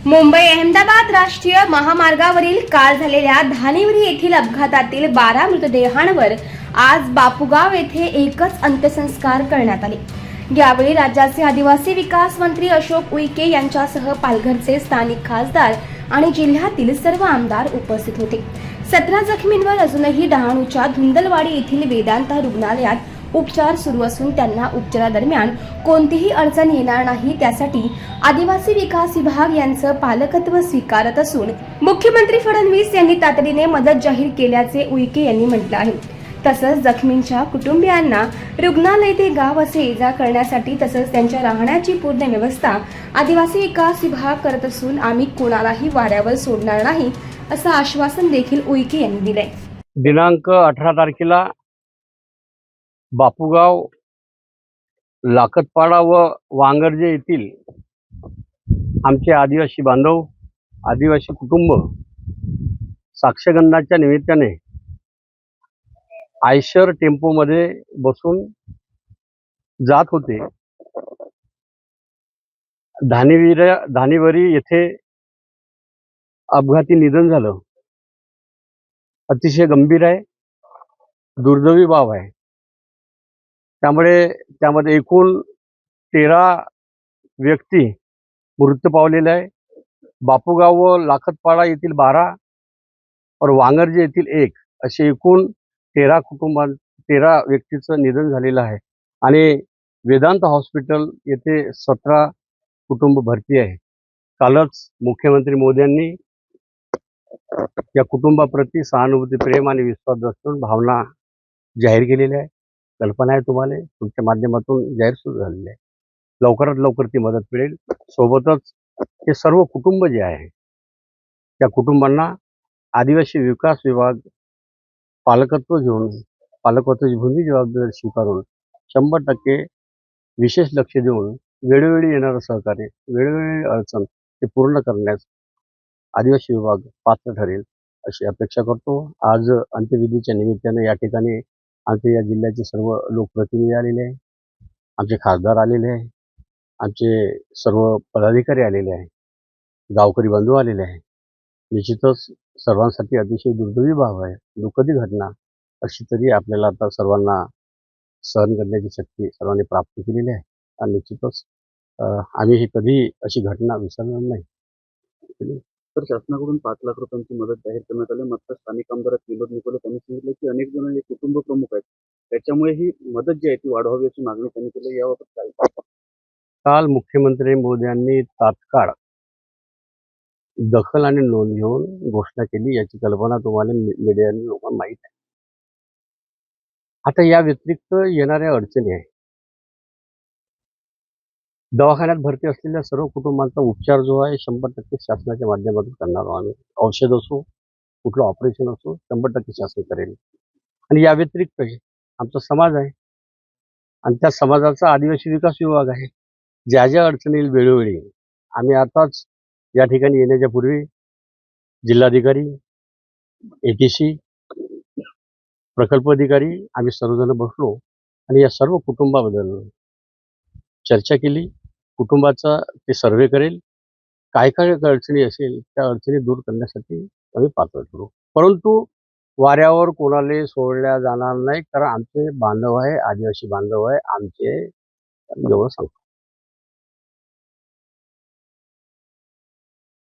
मुंबई अहमदाबाद राष्ट्रीय महामार्गावरील काल झालेल्या धानिवरी येथील अपघातातील 12 मृतदेहांवर आज बापूगाव येथे एकच अंत्यसंस्कार करण्यात आले। यावेळी राज्याचे आदिवासी विकास मंत्री अशोक उईके यांच्यासह पालघरचे स्थानिक खासदार आणि जिल्ह्यातील सर्व आमदार उपस्थित होते। 17 जखमींवर अजूनही डहाणूच्या धुंदलवाडी येथील वेदांता रुग्णालयात उपचार सुरू असून त्यांना उपचारादरम्यान कोणतीही अडचण येणार नाही त्यासाठी आदिवासी विकास विभाग यांचं पालकत्व स्वीकारत असून मुख्यमंत्री फडणवीस यांनी तातडीने मदत जाहीर केल्याचे उईके यांनी म्हटलं आहे। तसंच जखमींच्या कुटुंबियांना रुग्णालय ते गाव असे ये-जा करण्यासाठी तसंच त्यांच्या राहण्याची पूर्ण व्यवस्था आदिवासी विकास विभाग करत असून आम्ही कोणालाही वाऱ्यावर सोडणार नाही असं आश्वासन देखील उईके यांनी दिलंय। दिनांक 18 तारखेला बापूगाव, लाखतपाडा व वांगर्जे येथील आमचे आदिवासी बांधव, आदिवासी कुटुंब साक्षगंधाच्या निमित्ताने आयशर टेम्पोमध्ये बसून जात होते। धानिवरी येथे अपघाती निधन झालं। अतिशय गंभीर आहे, दुर्दैवी बाब आहे। त्यामध्ये एकूण 13 व्यक्ती मृत्यू पावलेले आहे। बापूगाव व लाखतपाडा येथील 12 और वांगर्जे येथील 1 असे एकूण 13 व्यक्तीचं निधन झालेलं आहे आणि वेदांत हॉस्पिटल येथे 17 कुटुंब भरती आहे। कालच मुख्यमंत्री मोदींनी या कुटुंबाप्रती सहानुभूती, प्रेम आणि विश्वास दाखवून भावना जाहीर केलेल्या आहे। कल्पना आहे तुम्हाला, तुमच्या माध्यमातून जाहीर सुरू झालेली आहे। लवकरात लवकर ती मदत मिळेल। सोबतच हे सर्व कुटुंब जे आहे त्या कुटुंबांना आदिवासी विकास विभाग पालकत्वाची भूमी जबाबदारी स्वीकारून 100% विशेष लक्ष देऊन वेळोवेळी येणारं सहकार्य, वेळोवेळी अडचण ते पूर्ण करण्यास आदिवासी विभाग पात्र ठरेल अशी अपेक्षा करतो। आज अंत्यविधीच्या निमित्ताने या ठिकाणी आमच्या या जिल्ह्याचे सर्व लोकप्रतिनिधी आलेले आहे, आमचे खासदार आलेले आहे, आमचे सर्व पदाधिकारी आलेले आहे, गावकरी बंधू आलेले आहे। निश्चितच सर्वांसाठी अतिशय दुर्दैवी बाब आहे, दुःखदी घटना अशी तरी आपल्याला आता सर्वांना सहन करण्याची शक्ती सर्वांनी प्राप्त केलेली आहे आणि निश्चितच आम्ही ही कधी अशी घटना विसरणार नाही। तर शासनाकडून 5 लाख रुपयांची मदत जाहीर करण्यात आली। मात्र स्थानिक आमदार विनोद निकोले त्यांनी सांगितलं की अनेक जण हे कुटुंब प्रमुख आहेत, त्याच्यामुळे ही मदत जी आहे ती वाढवावी अशी मागणी त्यांनी केली। याबाबत काय? काल मुख्यमंत्री मोदींनी तात्काळ दखल आणि नोंद घेऊन घोषणा केली, याची कल्पना तुम्हाला मीडियाने लोकांना माहीत आहे। आता या व्यतिरिक्त येणाऱ्या अडचणी आहे, दवाखान्यात भरती असलेल्या सर्व कुटुंबांचा उपचार जो आहे 100% शासनाच्या माध्यमातून करणार आहोत। औषध असो, कुठलं ऑपरेशन असो, 100% शासन करेल। आणि या व्यतिरिक्त आमचा समाज आहे आणि त्या समाजाचा आदिवासी विकास विभाग आहे। ज्या ज्या अडचणी येईल वेळोवेळी आम्ही आताच या ठिकाणी येण्याच्या पूर्वी जिल्हाधिकारी, ATC, प्रकल्प अधिकारी आम्ही सर्वजण बसलो आणि या सर्व कुटुंबाबद्दल चर्चा केली। कुटुंबाचा ते सर्वे करेल, काय काय अडचणी असेल त्या अडचणी दूर करण्यासाठी आम्ही पात्र ठरू। परंतु वाऱ्यावर कोणाला सोडल्या जाणार नाही, कारण आमचे बांधव आहे, आदिवासी बांधव आहे आमचे, एवढं सांगतो।